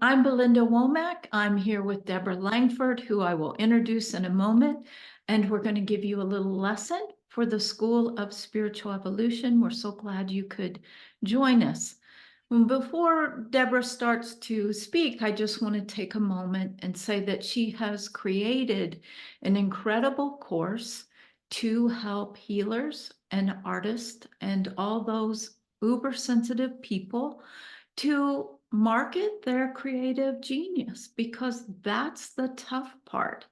I'm Belinda Womack. I'm here with Deborah Langford, who I will introduce in a moment. And we're going to give you a little lesson for the School of Spiritual Evolution. We're so glad you could join us. Before Deborah starts to speak, I just want to take a moment and say that she has created an incredible course to help healers and artists and all those uber sensitive people to market their creative genius, because that's the tough part,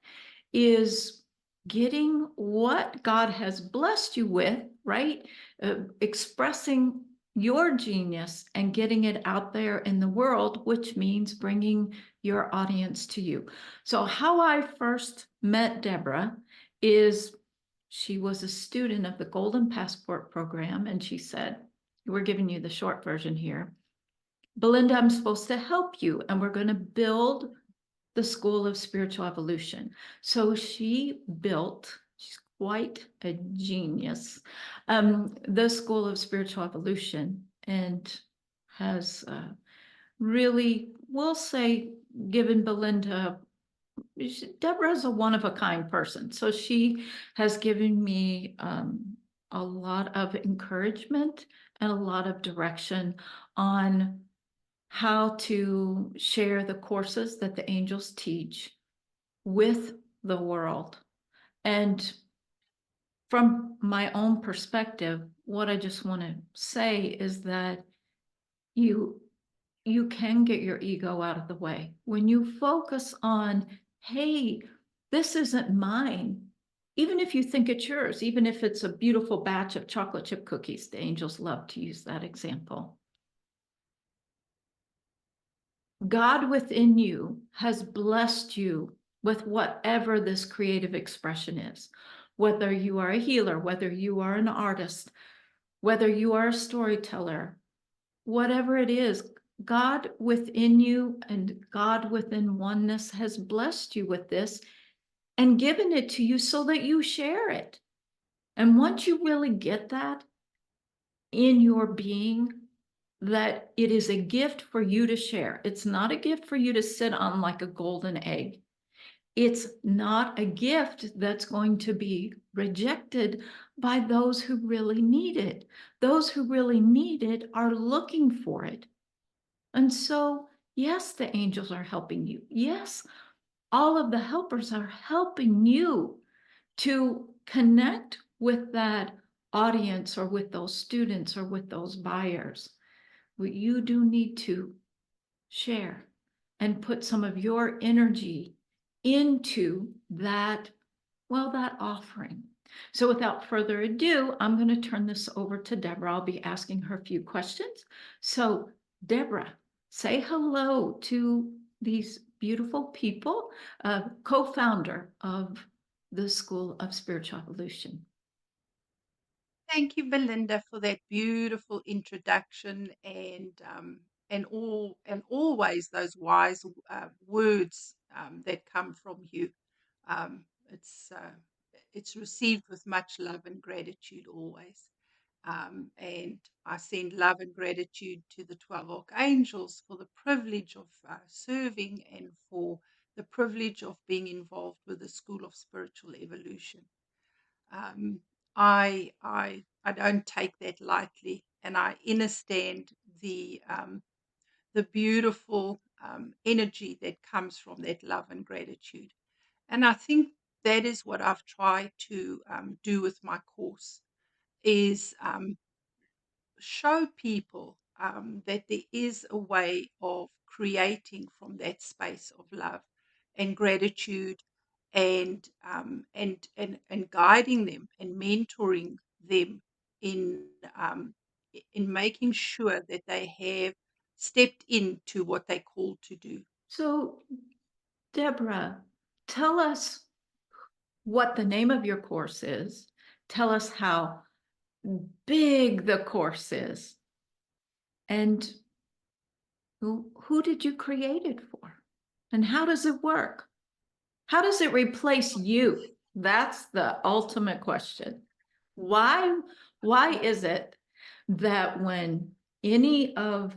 is getting what God has blessed you with, right? Expressing your genius and getting it out there in the world, which means bringing your audience to you. So how I first met Deborah is she was a student of the Golden Passport program, and she said, we're giving you the short version here, Belinda, I'm supposed to help you, and we're going to build the School of Spiritual Evolution. So she built, she's quite a genius, the School of Spiritual Evolution, and has really, we'll say, given Belinda, Deborah's a one-of-a-kind person. So she has given me a lot of encouragement and a lot of direction on how to share the courses that the angels teach with the world. And from my own perspective, what I just want to say is that you can get your ego out of the way. When you focus on, hey, this isn't mine, even if you think it's yours, even if it's a beautiful batch of chocolate chip cookies, the angels love to use that example. God within you has blessed you with whatever this creative expression is, whether you are a healer, whether you are an artist, whether you are a storyteller, whatever it is, God within you and God within oneness has blessed you with this and given it to you so that you share it. And once you really get that in your being, that it is a gift for you to share. It's not a gift for you to sit on like a golden egg. It's not a gift that's going to be rejected by those who really need it. Those who really need it are looking for it. And so, yes, the angels are helping you. Yes, all of the helpers are helping you to connect with that audience or with those students or with those buyers. What you do need to share and put some of your energy into that, well, that offering. So without further ado, I'm going to turn this over to Deborah. I'll be asking her a few questions. So Deborah, say hello to these beautiful people, co-founder of the School of Spiritual Evolution. Thank you, Belinda, for that beautiful introduction and always those wise words that come from you. Um, it's uh, it's received with much love and gratitude always. And I send love and gratitude to the 12 Archangels for the privilege of serving and for the privilege of being involved with the School of Spiritual Evolution. um, I don't take that lightly, and I understand the beautiful energy that comes from that love and gratitude. And I think that is what I've tried to do with my course is show people that there is a way of creating from that space of love and gratitude and guiding them and mentoring them in um, in making sure that they have stepped into what they're called to do. So Deborah, tell us what the name of your course is. Tell us how big the course is. And who did you create it for? And how does it work? How does it replace you? That's the ultimate question. Why is it that when any of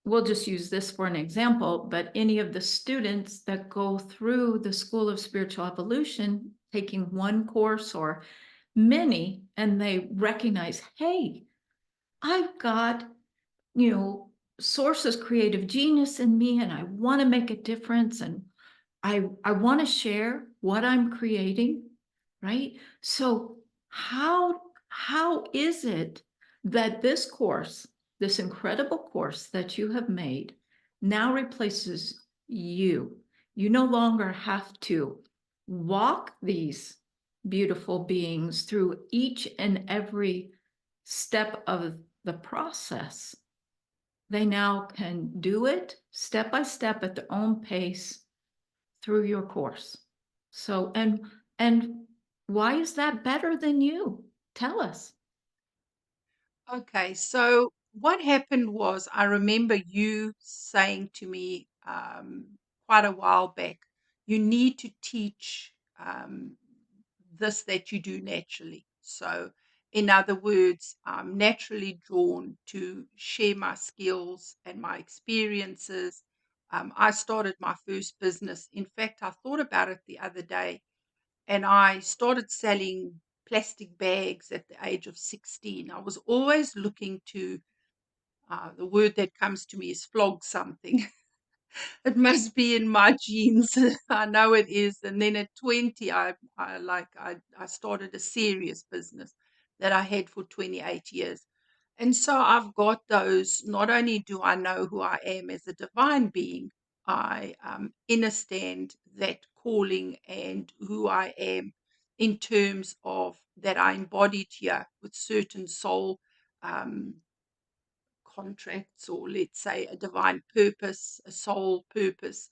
we'll just use this for an example, but any of the students that go through the School of Spiritual Evolution, taking one course or many, and they recognize, hey, I've got, you know, Source's creative genius in me, and I want to make a difference, and I want to share what I'm creating, right? So how is it that this course, this incredible course that you have made, now replaces you? You no longer have to walk these beautiful beings through each and every step of the process. They now can do it step by step at their own pace through your course. So, and why is that better than you? Tell us. Okay, so what happened was I remember you saying to me quite a while back, you need to teach this that you do naturally. So, in other words, I'm naturally drawn to share my skills and my experiences. I started my first business. In fact, I thought about it the other day, and I started selling plastic bags at the age of 16. I was always looking to, the word that comes to me is flog something. It must be in my genes. I know it is. And then at 20, I started a serious business that I had for 28 years. And so I've got those. Not only do I know who I am as a divine being, I understand that calling and who I am in terms of that I embodied here with certain soul um, contracts, or let's say a divine purpose, a soul purpose.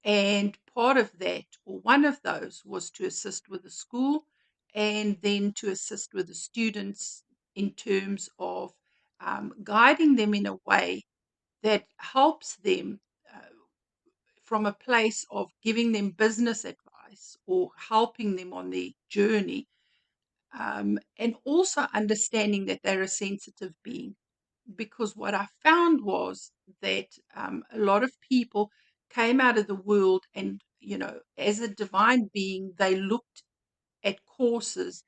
And part of that, or one of those, was to assist with the school and then to assist with the students in terms of guiding them in a way that helps them from a place of giving them business advice or helping them on their journey, and also understanding that they're a sensitive being. Because what I found was that a lot of people came out of the world and, as a divine being, they looked at courses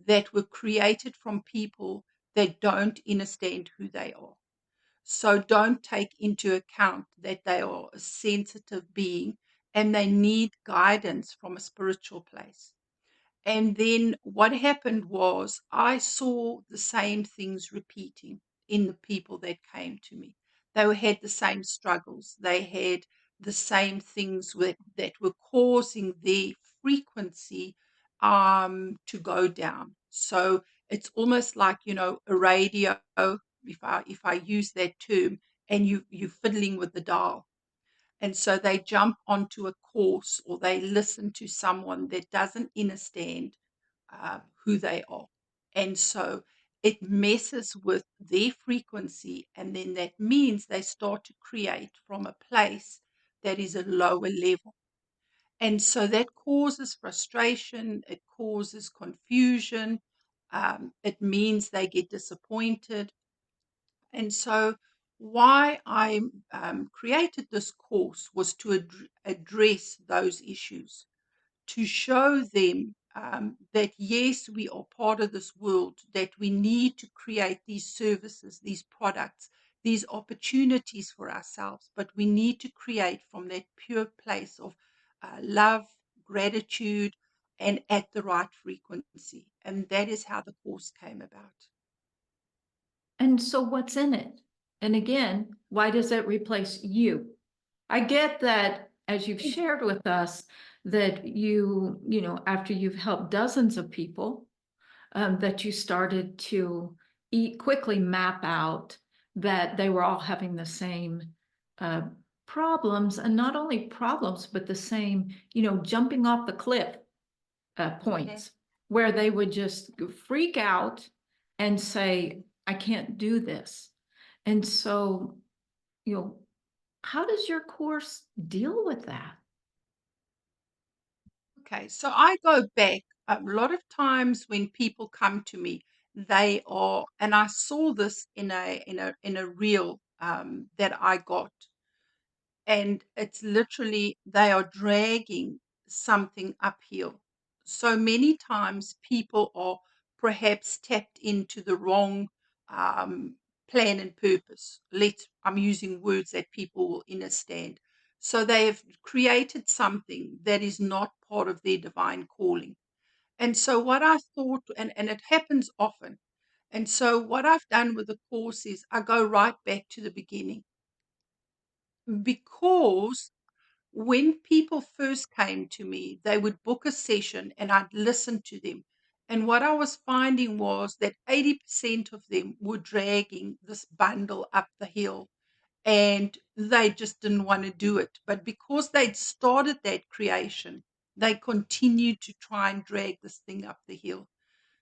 that were created from people that don't understand who they are. So don't take into account that they are a sensitive being and they need guidance from a spiritual place. And then what happened was I saw the same things repeating in the people that came to me. They had the same struggles. They had the same things that were causing their frequency to go down. So it's almost like, a radio, if I use that term, and you're fiddling with the dial, and so they jump onto a course or they listen to someone that doesn't understand who they are. And so it messes with their frequency. And then that means they start to create from a place that is a lower level. And so that causes frustration, it causes confusion, it means they get disappointed. And so, why I created this course was to address those issues, to show them that yes, we are part of this world, that we need to create these services, these products, these opportunities for ourselves, but we need to create from that pure place of love, gratitude, and at the right frequency. And that is how the course came about. And so what's in it? And again, why does it replace you? I get that as you've shared with us that after you've helped dozens of people, that you started to quickly map out that they were all having the same uh, problems, and not only problems, but the same, jumping off the cliff Mhm. points where they would just freak out and say, I can't do this. And so, you know, how does your course deal with that? Okay, so I go back a lot of times when people come to me, they are, and I saw this in a real that I got, and it's literally they are dragging something uphill. So many times people are perhaps tapped into the wrong um, plan and purpose. I'm using words that people will understand. So they have created something that is not part of their divine calling. And so what I thought, and it happens often. And so what I've done with the course is I go right back to the beginning, because when people first came to me, they would book a session and I'd listen to them. And what I was finding was that 80% of them were dragging this bundle up the hill and they just didn't want to do it. But because they'd started that creation, they continued to try and drag this thing up the hill.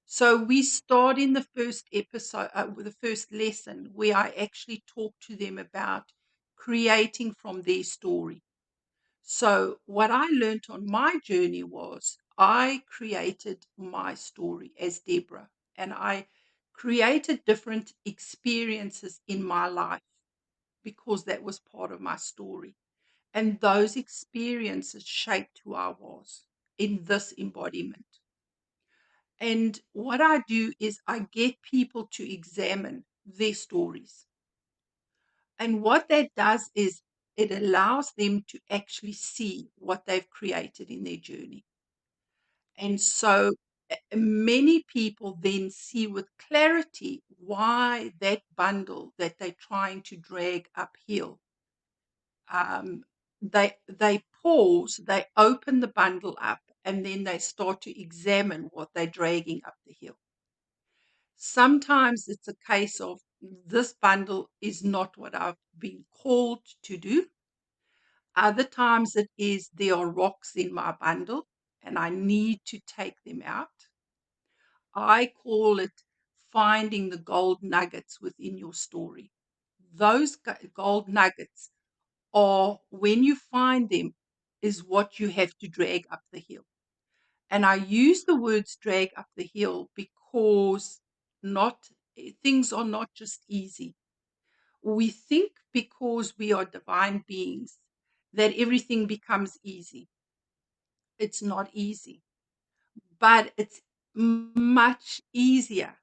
So we start in the first episode, with the first lesson, where I actually talk to them about creating from their story. So, what I learned on my journey was I created my story as Deborah, and I created different experiences in my life because that was part of my story. And those experiences shaped who I was in this embodiment. And what I do is I get people to examine their stories. And what that does is it allows them to actually see what they've created in their journey. And so many people then see with clarity why that bundle that they're trying to drag uphill, um, they pause, they open the bundle up, and then they start to examine what they're dragging up the hill. Sometimes it's a case of this bundle is not what I've been called to do. Other times it is there are rocks in my bundle and I need to take them out. I call it finding the gold nuggets within your story. Those gold nuggets are, when you find them, is what you have to drag up the hill. And I use the words drag up the hill because not things are not just easy. We think because we are divine beings that everything becomes easy. It's not easy, but it's much easier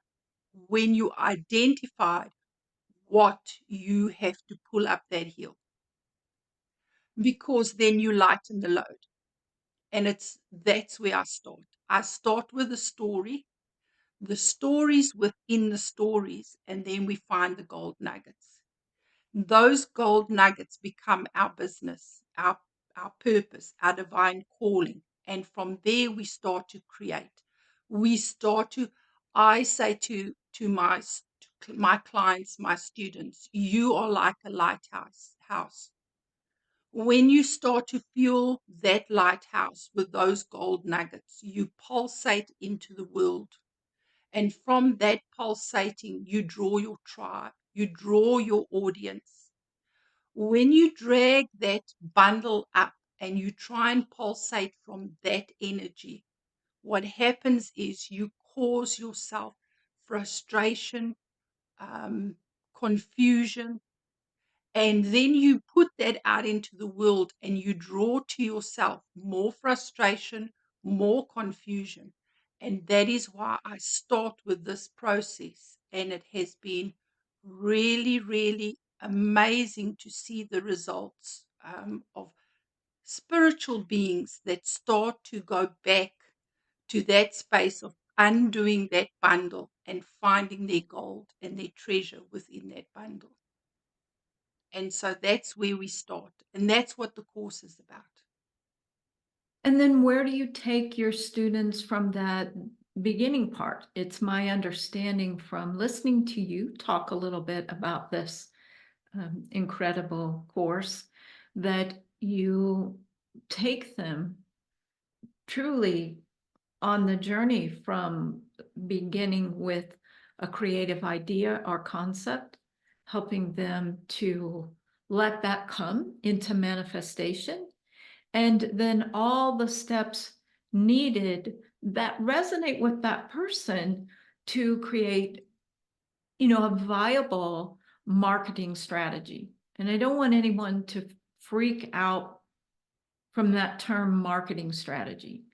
when you identify what you have to pull up that hill, because then you lighten the load. And that's where I start. I start with a story, the stories within the stories, and then we find the gold nuggets. Those gold nuggets become our business, our purpose, our divine calling. And from there, we start to create. We start to, I say to my clients, my students, you are like a lighthouse house. When you start to fuel that lighthouse with those gold nuggets, you pulsate into the world. And from that pulsating, you draw your tribe, you draw your audience. When you drag that bundle up and you try and pulsate from that energy, what happens is you cause yourself frustration, um, confusion, and then you put that out into the world and you draw to yourself more frustration, more confusion. And that is why I start with this process. And it has been really, really amazing to see the results of spiritual beings that start to go back to that space of undoing that bundle and finding their gold and their treasure within that bundle. And so that's where we start. And that's what the course is about. And then where do you take your students from that beginning part? It's my understanding from listening to you talk a little bit about this incredible course that you take them truly on the journey from beginning with a creative idea or concept, helping them to let that come into manifestation, and then all the steps needed that resonate with that person to create, a viable marketing strategy. And I don't want anyone to freak out from that term marketing strategy.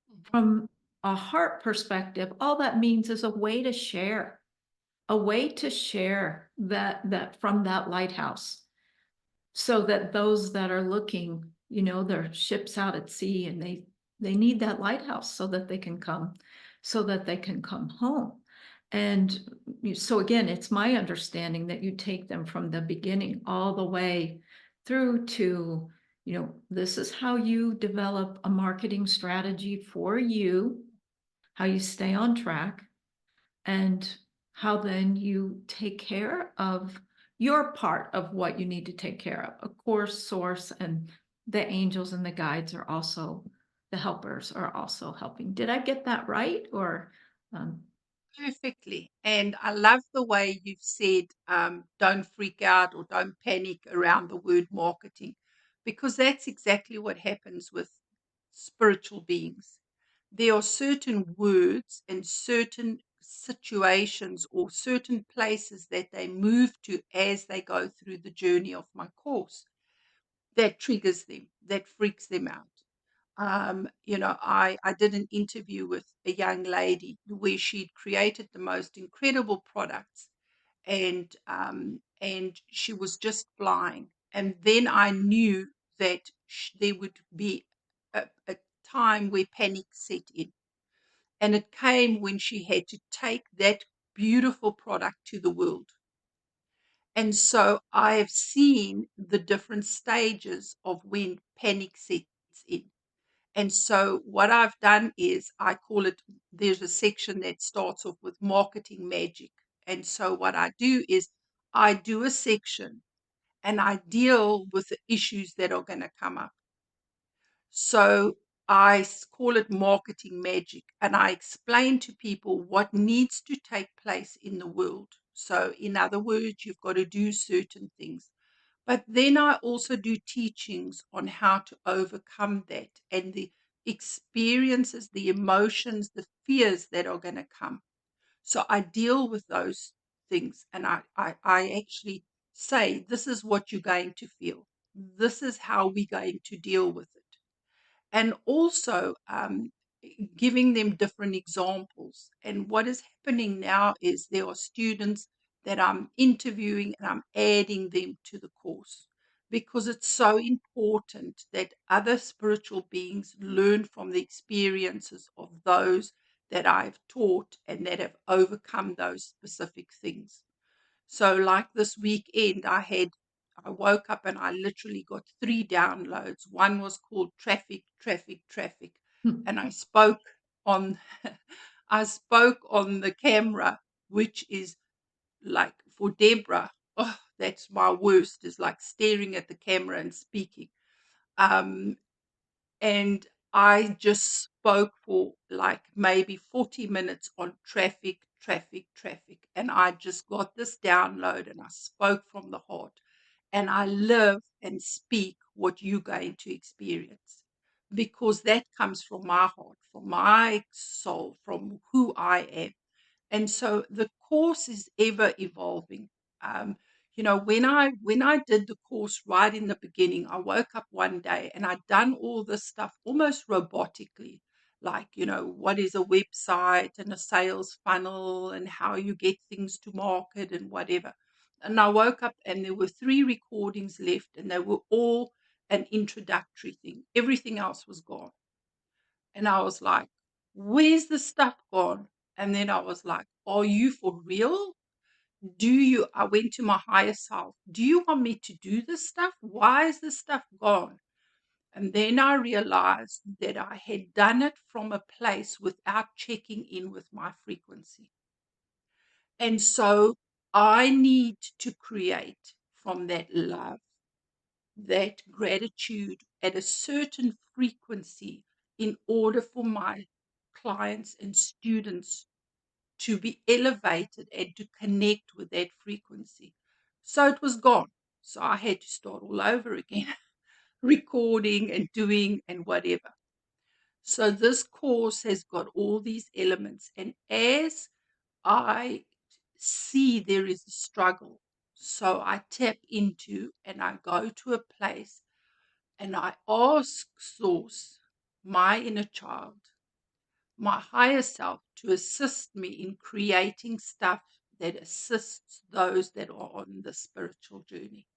Mhm. From a heart perspective, all that means is a way to share that from that lighthouse, so that those that are looking, their ships out at sea, and they need that lighthouse so that they can come, home. And so again, it's my understanding that you take them from the beginning all the way through to, this is how you develop a marketing strategy for you, how you stay on track, and how then you take care of your part of what you need to take care of. Of course, source and the angels and the guides are also, the helpers are also helping. Did I get that right? Or, um, Perfectly. And I love the way you've said, don't freak out or don't panic around the word marketing, because that's exactly what happens with spiritual beings. There are certain words and certain situations or certain places that they move to as they go through the journey of my course that triggers them, that freaks them out. I did an interview with a young lady where she'd created the most incredible products, and she was just flying. And then I knew that there would be a time where panic set in, and it came when she had to take that beautiful product to the world. And so I have seen the different stages of when panic sets in. And so what I've done is I call it, there's a section that starts off with marketing magic. And so what I do is I do a section and I deal with the issues that are going to come up. So call it marketing magic, and I explain to people what needs to take place in the world. So, in other words, you've got to do certain things. But then I also do teachings on how to overcome that and the experiences, the emotions, the fears that are going to come. So I deal with those things, and I actually say, this is what you're going to feel. This is how we're going to deal with it. And also giving them different examples. And what is happening now is there are students that I'm interviewing and I'm adding them to the course, because it's so important that other spiritual beings learn from the experiences of those that I've taught and that have overcome those specific things. So, like this weekend, I woke up and I literally got three downloads. One was called Traffic, Traffic, Traffic. And I spoke on, I spoke on the camera, which is like for Deborah. Oh, that's my worst, is like staring at the camera and speaking. Um, and I just spoke for like maybe 40 minutes on traffic, traffic, traffic. And I just got this download and I spoke from the heart. And I live and speak what you're going to experience, because that comes from my heart, from my soul, from who I am. And so the course is ever evolving. When I did the course right in the beginning, I woke up one day and I'd done all this stuff almost robotically, like, what is a website and a sales funnel and how you get things to market and whatever. And I woke up and there were three recordings left, and they were all an introductory thing. Everything else was gone. And I was like, where's the stuff gone? And then I was like, are you for real? I went to my higher self. Do you want me to do this stuff? Why is this stuff gone? And then I realized that I had done it from a place without checking in with my frequency. And so I need to create from that love, that gratitude at a certain frequency in order for my clients and students to be elevated and to connect with that frequency. So it was gone. So I had to start all over again, recording and doing and whatever. So this course has got all these elements. And as I see there is a struggle, So I tap into and I go to a place and I ask Source, my inner child, my higher self, to assist me in creating stuff that assists those that are on the spiritual journey.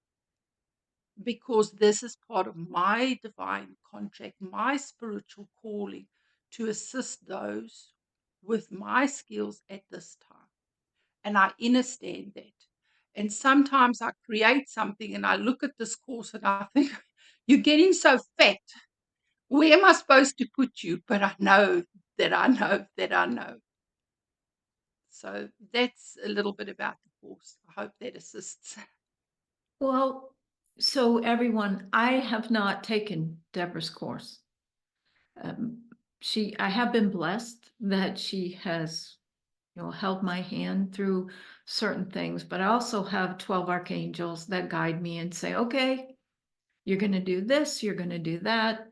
Because this is part of my divine contract, my spiritual calling to assist those with my skills at this time. And I understand that. And sometimes I create something and I look at this course and I think, you're getting so fat. Where am I supposed to put you? But I know that I know that I know. So that's a little bit about the course. I hope that assists. Well, so everyone, I have not taken Deborah's course. Um, I have been blessed that she has, held my hand through certain things, but I also have 12 archangels that guide me and say, okay, you're going to do this, you're going to do that.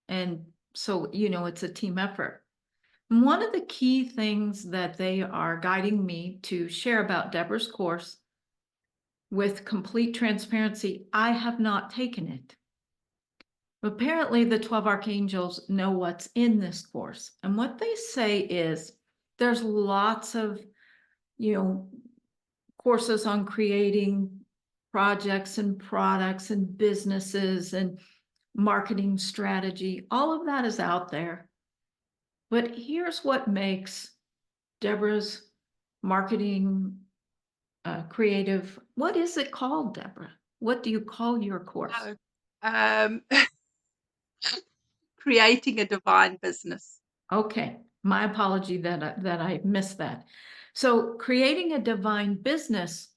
And so, it's a team effort. One of the key things that they are guiding me to share about Deborah's course with complete transparency, I have not taken it. Apparently, the 12 archangels know what's in this course. And what they say is there's lots of, you know, courses on creating projects and products and businesses and marketing strategy. All of that is out there. But here's what makes Deborah's marketing creative. What is it called, Deborah? What do you call your course? Oh, um, creating a divine business. Okay, my apology that I missed that. So creating a divine business,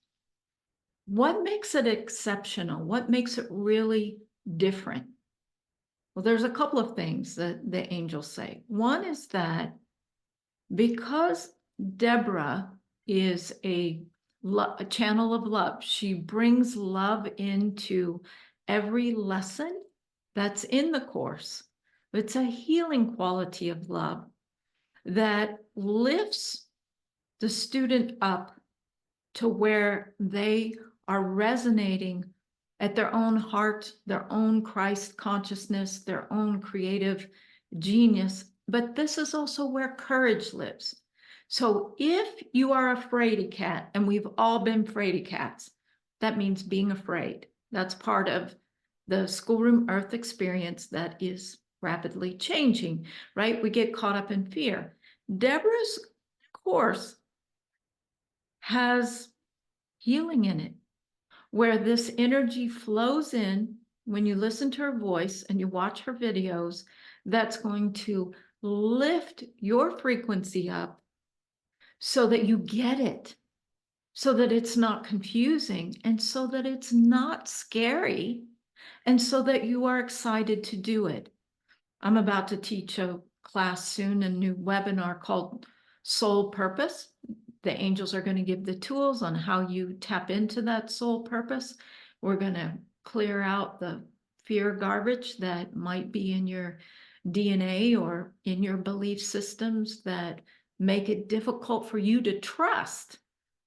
what makes it exceptional? What makes it really different? Well, there's a couple of things that the angels say. One is that because Deborah is a channel of love, she brings love into every lesson that's in the course. It's a healing quality of love that lifts the student up to where they are resonating at their own heart, their own Christ consciousness, their own creative genius. But this is also where courage lives. So if you are a fraidy cat, and we've all been fraidy cats, that means being afraid. That's part of the schoolroom earth experience that is rapidly changing, right? We get caught up in fear. Deborah's course has healing in it, where this energy flows in when you listen to her voice and you watch her videos, that's going to lift your frequency up so that you get it, so that it's not confusing, and so that it's not scary, and so that you are excited to do it. I'm about to teach a class soon, a new webinar called Soul Purpose. The angels are going to give the tools on how you tap into that soul purpose. We're going to clear out the fear garbage that might be in your DNA or in your belief systems that make it difficult for you to trust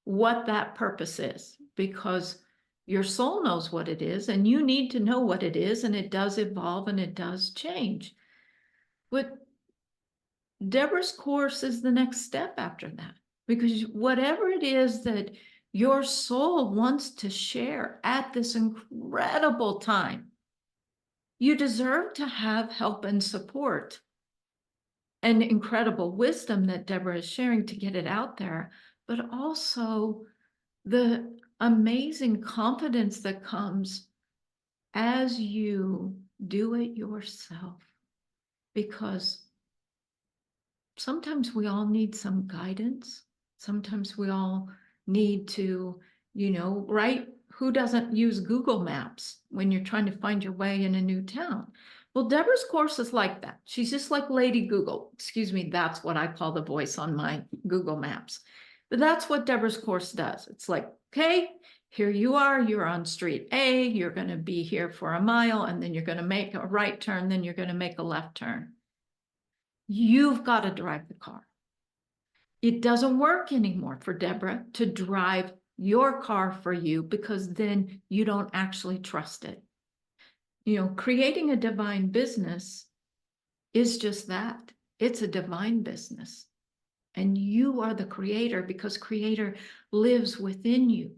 what that purpose is, because your soul knows what it is and you need to know what it is, and it does evolve and it does change. But Deborah's course is the next step after that, because whatever it is that your soul wants to share at this incredible time, you deserve to have help and support and incredible wisdom that Deborah is sharing to get it out there, but also the amazing confidence that comes as you do it yourself. Because sometimes we all need some guidance. Sometimes we all need to, right? Who doesn't use Google Maps when you're trying to find your way in a new town? Well, Deborah's course is like that. She's just like Lady Google. Excuse me, that's what I call the voice on my Google Maps. But that's what Deborah's course does. It's like, okay, here you are, you're on street A, you're going to be here for a mile, and then you're going to make a right turn, then you're going to make a left turn. You've got to drive the car. It doesn't work anymore for Deborah to drive your car for you because then you don't actually trust it. Creating a divine business is just that. It's a divine business. And you are the creator because creator lives within you.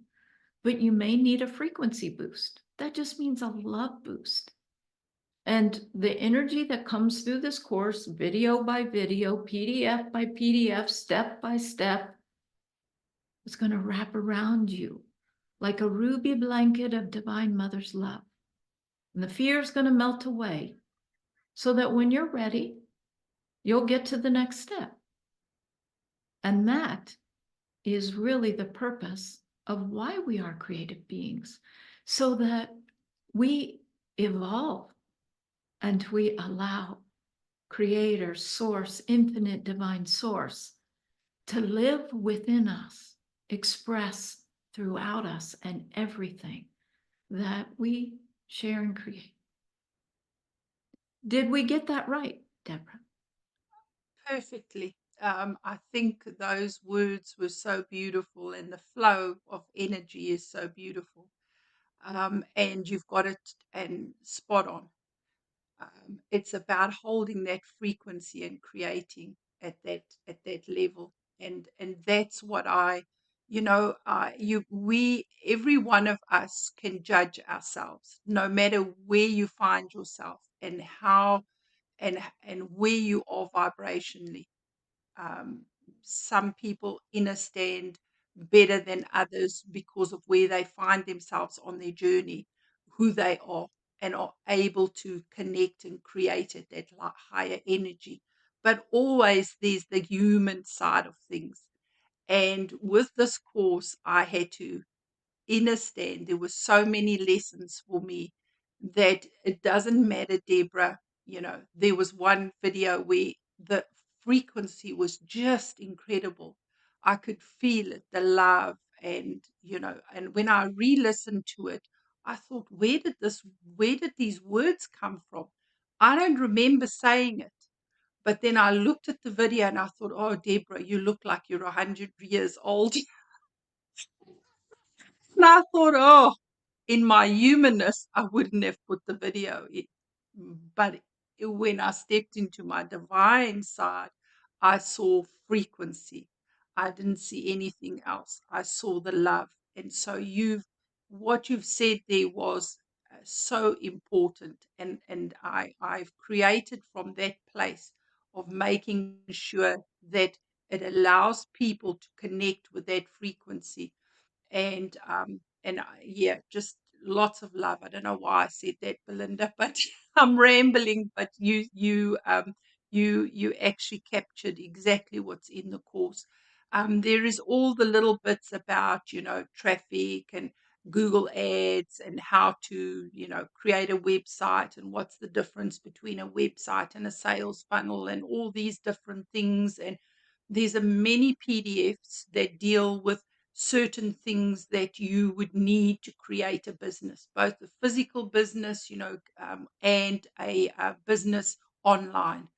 But you may need a frequency boost. That just means a love boost. And the energy that comes through this course, video by video, PDF by PDF, step by step, is going to wrap around you like a ruby blanket of Divine Mother's love. And the fear is going to melt away so that when you're ready, you'll get to the next step. And that is really the purpose of why we are creative beings, so that we evolve and we allow Creator, Source, Infinite Divine Source to live within us, express throughout us and everything that we share and create. Did we get that right, Deborah? Perfectly. I think those words were so beautiful, and the flow of energy is so beautiful. And you've got it and spot on. It's about holding that frequency and creating at that level, and that's what every one of us can judge ourselves, no matter where you find yourself and how and where you are vibrationally. um, some people understand better than others because of where they find themselves on their journey, who they are, and are able to connect and create at that higher energy. But always there's the human side of things. And with this course, I had to understand there were so many lessons for me that it doesn't matter, Deborah. There was one video where the frequency was just incredible. I could feel it, the love, and when I re-listened to it, I thought, where did these words come from? I don't remember saying it. But then I looked at the video and I thought, oh, Deborah, you look like you're 100 years old. And I thought, oh, in my humanness, I wouldn't have put the video in. But when I stepped into my divine side, I saw frequency. I didn't see anything else. I saw the love. And so what you've said there was so important. And I've created from that place of making sure that it allows people to connect with that frequency. Yeah, just lots of love. I don't know why I said that, Belinda, but I'm rambling. But you actually captured exactly what's in the course. There is all the little bits about traffic and Google ads and how to create a website and what's the difference between a website and a sales funnel and all these different things. And there's a many PDFs that deal with certain things that you would need to create a business, both a physical business, and a business online.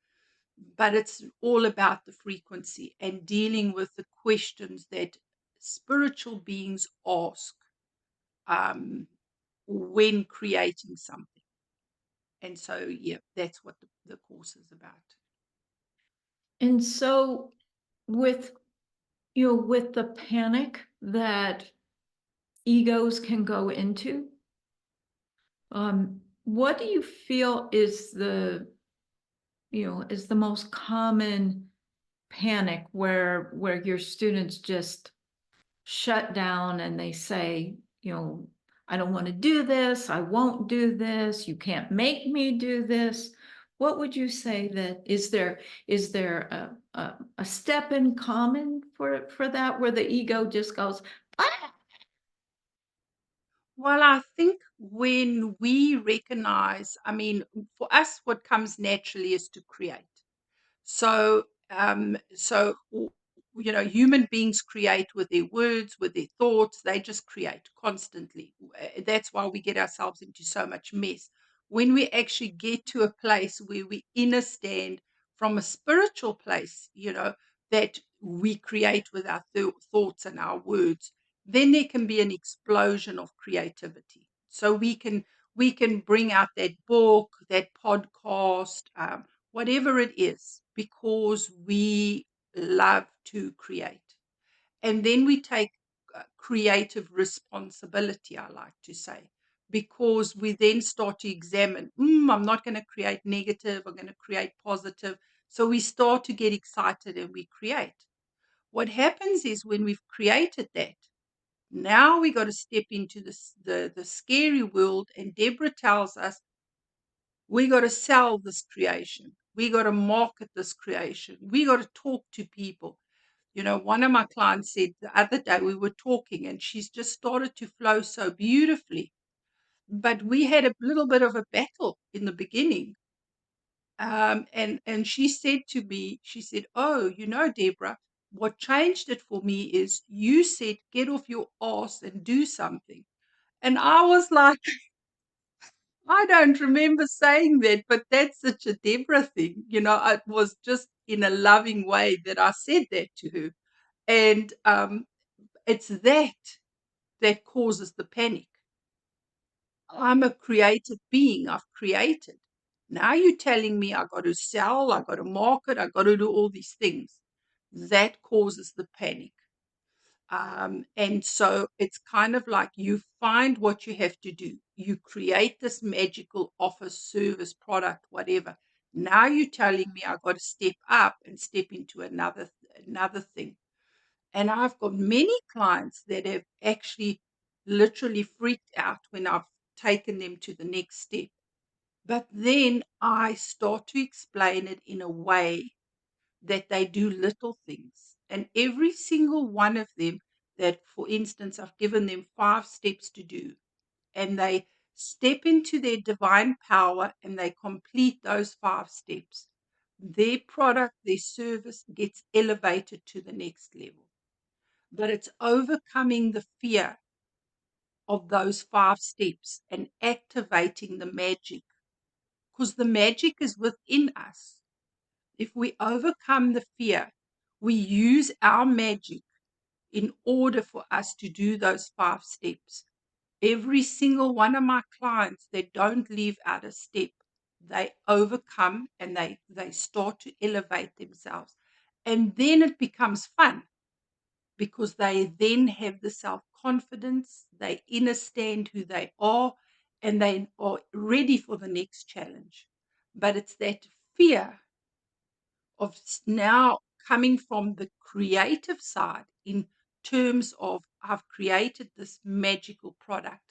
But it's all about the frequency and dealing with the questions that spiritual beings ask um, when creating something. And so, yeah, that's what the course is about. And so with with the panic that egos can go into, what do you feel is the most common panic where your students just shut down and they say, I don't want to do this, I won't do this, you can't make me do this? What would you say that is there a step in common for that where the ego just goes, ah? Well, I think when we recognize, I mean, for us, what comes naturally is to create. So, human beings create with their words, with their thoughts. They just create constantly. That's why we get ourselves into so much mess. When we actually get to a place where we understand from a spiritual place, that we create with our thoughts and our words, then there can be an explosion of creativity. So we can bring out that book, that podcast, whatever it is, because we love to create. And then we take creative responsibility, I like to say, because we then start to examine, I'm not going to create negative, I'm going to create positive. So we start to get excited and we create. What happens is when we've created that, now we got to step into the scary world, and Deborah tells us we got to sell this creation. We got to market this creation. We got to talk to people. One of my clients said the other day we were talking, and she's just started to flow so beautifully. But we had a little bit of a battle in the beginning. And she said to me, she said, "Oh, Deborah, what changed it for me is you said, get off your ass and do something." And I was like, I don't remember saying that, but that's such a Deborah thing. It was just in a loving way that I said that to her. And it's that causes the panic. I'm a creative being. I've created. Now you're telling me I got to sell, I got to market, I got to do all these things. That causes the panic. And so it's kind of like you find what you have to do. You create this magical office, service, product, whatever. Now you're telling me I got to step up and step into another thing. And I've got many clients that have actually literally freaked out when I've taken them to the next step. But then I start to explain it in a way that they do little things. And every single one of them, that, for instance, I've given them 5 steps to do, and they step into their divine power and they complete those 5 steps, their product, their service gets elevated to the next level. But it's overcoming the fear of those 5 steps and activating the magic, because the magic is within us. If we overcome the fear, we use our magic in order for us to do those 5 steps. Every single one of my clients, they don't leave out a step. They overcome and they start to elevate themselves. And then it becomes fun, because they then have the self-confidence, they understand who they are, and they are ready for the next challenge. But it's that fear of now coming from the creative side, in terms of I've created this magical product.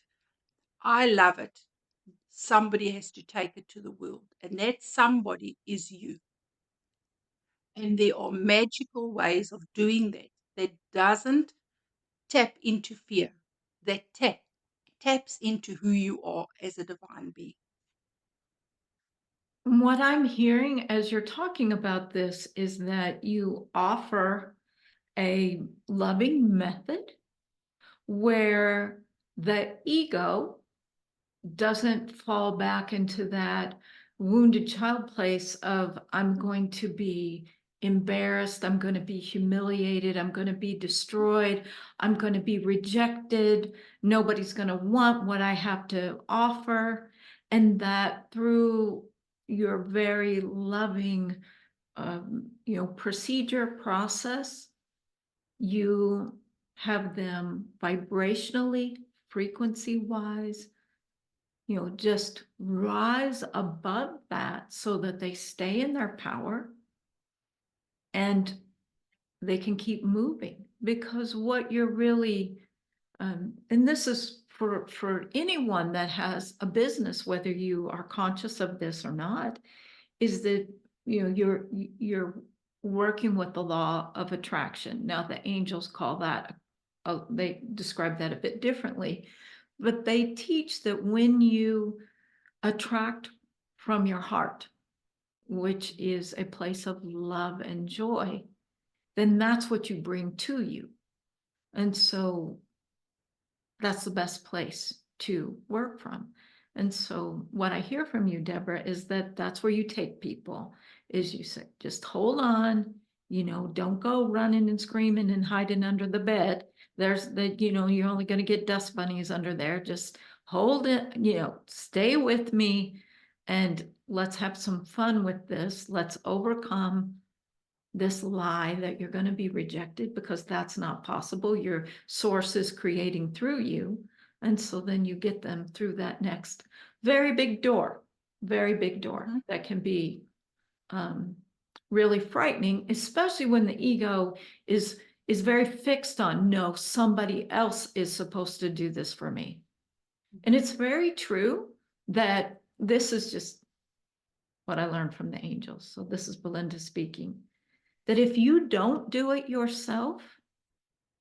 I love it. Somebody has to take it to the world, and that somebody is you. And there are magical ways of doing that doesn't tap into fear, that taps into who you are as a divine being. What I'm hearing as you're talking about this is that you offer a loving method where the ego doesn't fall back into that wounded child place of, I'm going to be embarrassed, I'm going to be humiliated, I'm going to be destroyed, I'm going to be rejected, nobody's going to want what I have to offer. And that through your very loving procedure process, you have them vibrationally, frequency wise, just rise above that so that they stay in their power and they can keep moving. Because what you're really, and this is for anyone that has a business, whether you are conscious of this or not, is that you're working with the law of attraction. Now the angels call that, they describe that a bit differently, but they teach that when you attract from your heart, which is a place of love and joy, then that's what you bring to you. And so that's the best place to work from. And so what I hear from you, Deborah, is that that's where you take people, is you say, just hold on, Don't go running and screaming and hiding under the bed. You're only going to get dust bunnies under there. Just hold it, stay with me and let's have some fun with this. Let's overcome this lie that you're going to be rejected, because that's not possible. Your source is creating through you. And so then you get them through that next very big door Mhm. that can be um, really frightening, especially when the ego is very fixed on, no, somebody else is supposed to do this for me. And it's very true that this is just what I learned from the angels. So this is Belinda speaking, that if you don't do it yourself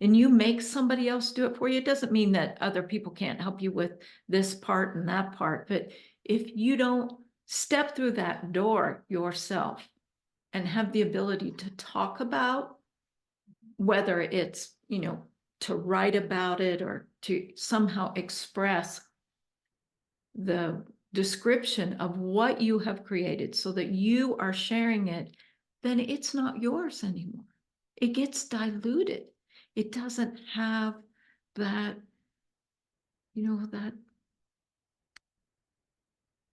and you make somebody else do it for you, it doesn't mean that other people can't help you with this part and that part. But if you don't step through that door yourself and have the ability to talk about, whether it's, to write about it or to somehow express the description of what you have created so that you are sharing it, then it's not yours anymore. It gets diluted. It doesn't have that, that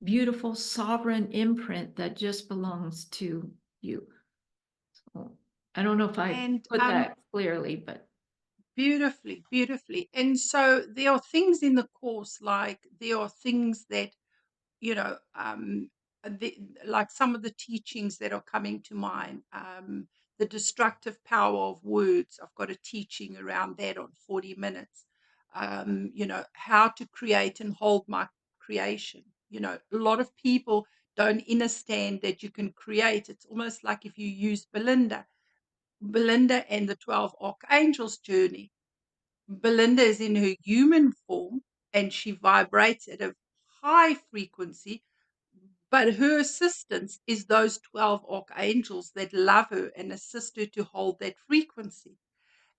beautiful sovereign imprint that just belongs to you. So I don't know if I And put that clearly, but beautifully, beautifully. And so there are things in the course, like there are things that, you know, like some of the teachings that are coming to mind, the destructive power of words. I've got a teaching around that on 40 minutes. How to create and hold my creation. A lot of people don't understand that you can create. It's almost like if you use Belinda and the 12 Archangels journey. Belinda is in her human form and she vibrates at a high frequency, but her assistance is those 12 archangels that love her and assist her to hold that frequency.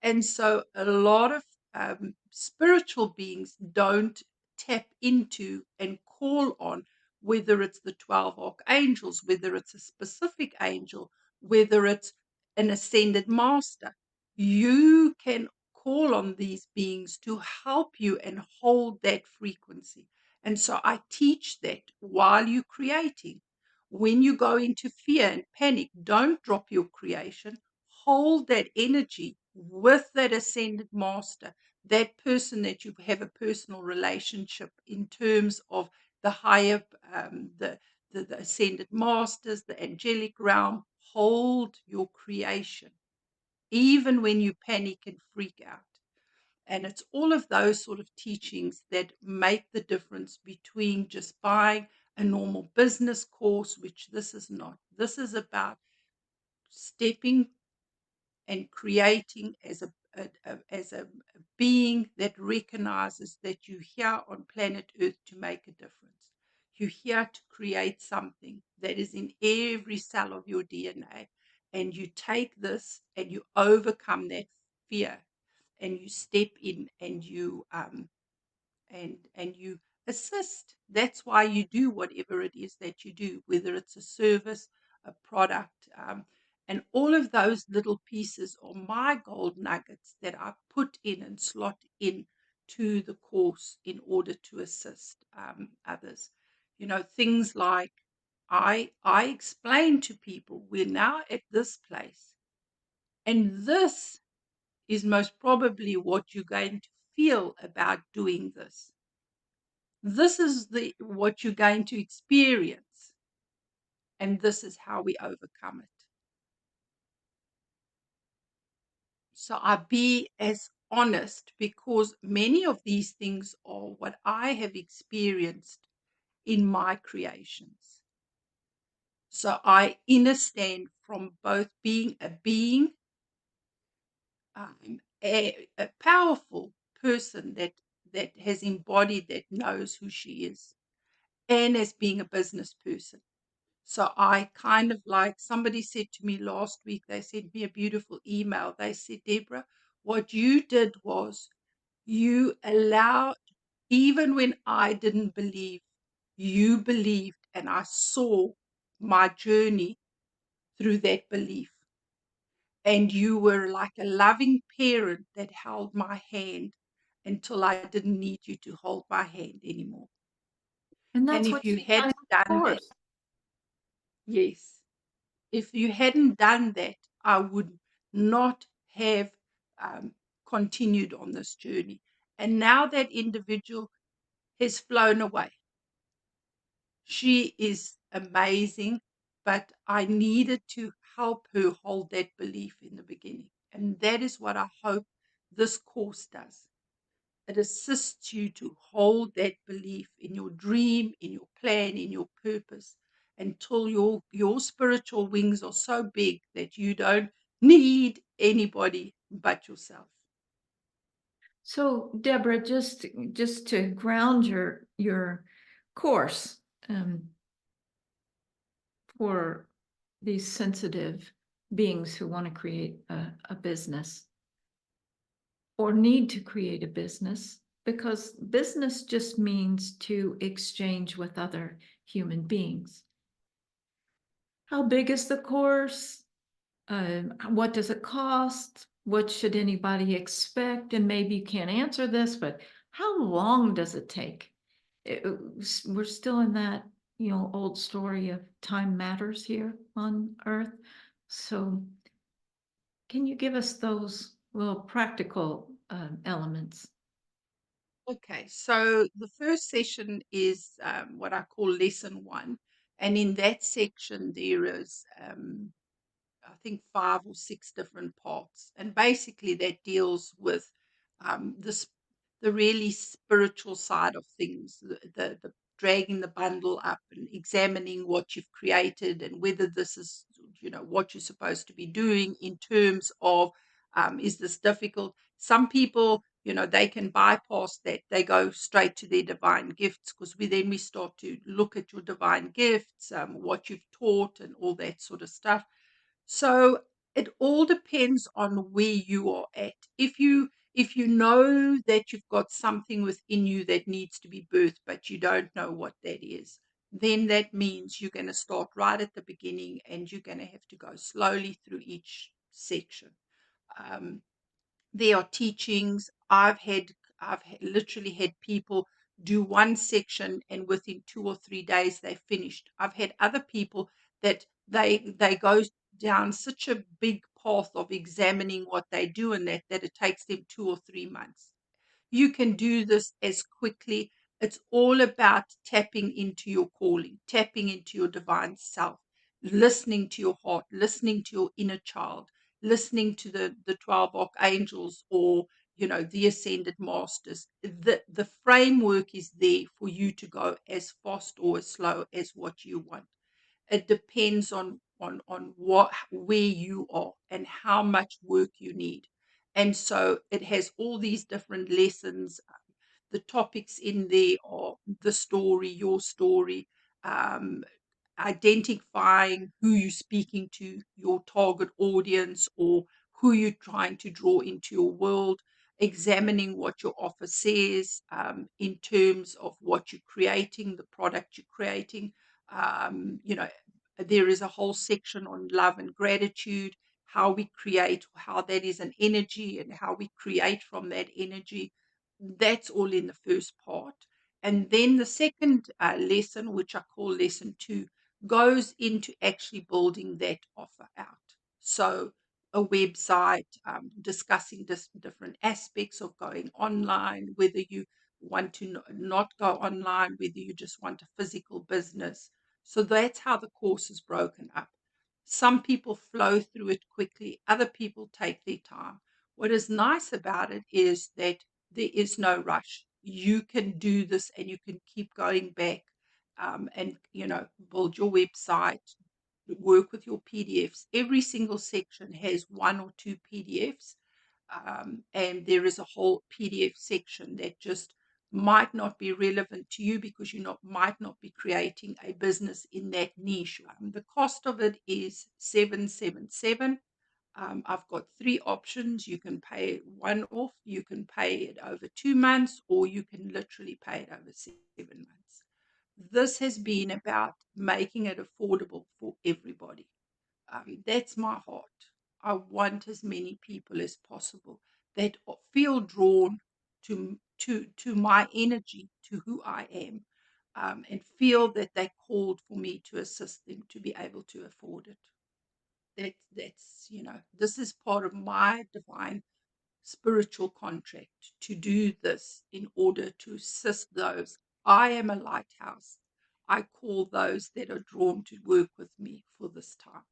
And so a lot of spiritual beings don't tap into and call on, whether it's the 12 archangels, whether it's a specific angel, whether it's an ascended master. You can call on these beings to help you and hold that frequency. And so I teach that while you're creating. When you go into fear and panic, don't drop your creation. Hold that energy with that ascended master, that person that you have a personal relationship in terms of the higher, the ascended masters, the angelic realm. Hold your creation, even when you panic and freak out. And it's all of those sort of teachings that make the difference between just buying a normal business course, which this is not. This is about stepping and creating as a being that recognizes that you're here on planet Earth to make a difference. You're here to create something that is in every cell of your DNA. And you take this and you overcome that fear and you step in and you assist. That's why you do whatever it is that you do, whether it's a service, a product, and all of those little pieces are my gold nuggets that I put in and slot in to the course in order to assist others. Things like I explain to people, we're now at this place, and this is most probably what you're going to feel about doing this. This is the what you're going to experience, and this is how we overcome it. So I be as honest, because many of these things are what I have experienced in my creations. So I understand from both being a being, a powerful person that has embodied, that knows who she is, and as being a business person. So I kind of, like somebody said to me last week, they sent me a beautiful email. They said, Deborah, what you did was you allowed, even when I didn't believe, you believed, and I saw my journey through that belief. And you were like a loving parent that held my hand until I didn't need you to hold my hand anymore. And And that's if what you she does, hadn't of done that, course. yes, if you hadn't done that, I would not have continued on this journey. And now that individual has flown away. She is amazing, but I needed to help her hold that belief in the beginning. And that is what I hope this course does. It assists you to hold that belief in your dream, in your plan, in your purpose, until your spiritual wings are so big that you don't need anybody but yourself. So, Deborah, just to ground your course um, for these sensitive beings who want to create a business or need to create a business, because business just means to exchange with other human beings. How big is the course? What does it cost? What should anybody expect? And maybe you can't answer this, but how long does it take? We're still in that, old story of time matters here on Earth. So can you give us those little practical elements? Okay, so the first session is what I call lesson one. And in that section, there is I think 5 or 6 different parts, and basically that deals with the really spiritual side of things, the dragging the bundle up and examining what you've created and whether this is what you're supposed to be doing in terms of is this difficult. Some people they can bypass that, they go straight to their divine gifts, because we start to look at your divine gifts, what you've taught and all that sort of stuff. So it all depends on where you are at. If you know that you've got something within you that needs to be birthed, but you don't know what that is, then that means you're going to start right at the beginning and you're going to have to go slowly through each section. Um, there are teachings. Literally had people do one section and within 2 or 3 days they finished. I've had other people that they go down such a big path of examining what they do, and that it takes them 2 or 3 months. You can do this as quickly. It's all about tapping into your calling, tapping into your divine self, listening to your heart, listening to your inner child, listening to the 12 archangels, or the ascended masters. The framework is there for you to go as fast or as slow as what you want. It depends on what where you are and how much work you need. And so it has all these different lessons. The topics in there are the story, your story, um, identifying who you're speaking to, your target audience, or who you're trying to draw into your world, examining what your offer says, in terms of what you're creating, the product you're creating. There is a whole section on love and gratitude, how we create, how that is an energy, and how we create from that energy. That's all in the first part. And then the second lesson, which I call lesson two, goes into actually building that offer out. So, a website, discussing different aspects of going online, whether you want to not go online, whether you just want a physical business. So, that's how the course is broken up. Some people flow through it quickly, other people take their time. What is nice about it is that there is no rush. You can do this and you can keep going back, and build your website, work with your PDFs. Every single section has 1 or 2 PDFs, and there is a whole PDF section that just might not be relevant to you because you might not be creating a business in that niche. The cost of it is 777. I've got 3 options. You can pay it one off, you can pay it over 2 months, or you can literally pay it over 7 months. This has been about making it affordable for everybody. That's my heart. I want as many people as possible that feel drawn to my energy, to who I am, and feel that they called for me to assist them to be able to afford it. That's this is part of my divine spiritual contract to do this in order to assist those. I am a lighthouse. I call those that are drawn to work with me for this time.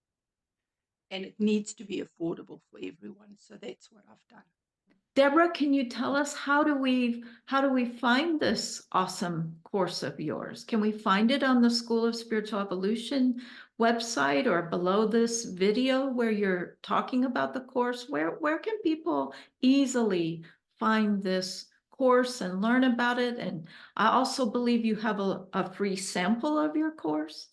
And it needs to be affordable for everyone. So that's what I've done. Deborah, can you tell us how do we find this awesome course of yours? Can we find it on the School of Spiritual Evolution website or below this video where you're talking about the course? Where can people easily find this course and learn about it? And I also believe you have a free sample of your course.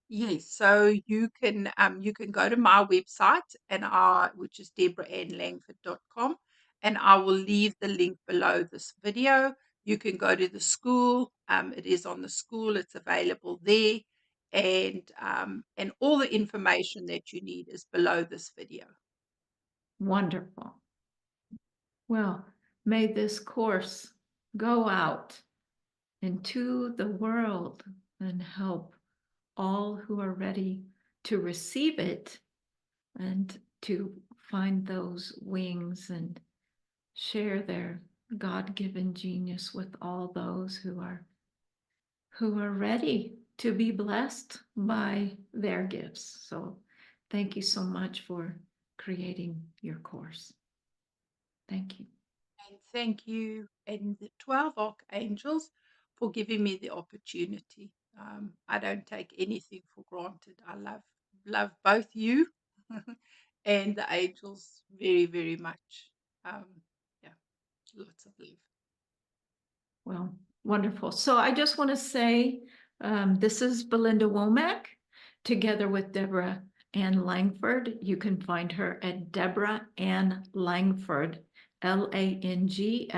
Yes, so you can go to my website which is deborahannlangford.com, and I will leave the link below this video. You can go to the school. It is on the school. It's available there, and all the information that you need is below this video. Wonderful. Well, may this course go out into the world and help all who are ready to receive it and to find those wings and share their God-given genius with all those who are ready to be blessed by their gifts. So thank you so much for creating your course. Thank you. And thank you and the 12 Archangels for giving me the opportunity. I don't take anything for granted. I love both you and the angels very, very much. Um, yeah, lots of love. Well, wonderful. So I just want to say, this is Belinda Womack, together with Deborah Ann Langford. You can find her at Deborah Ann Langford, LANGFORD.com.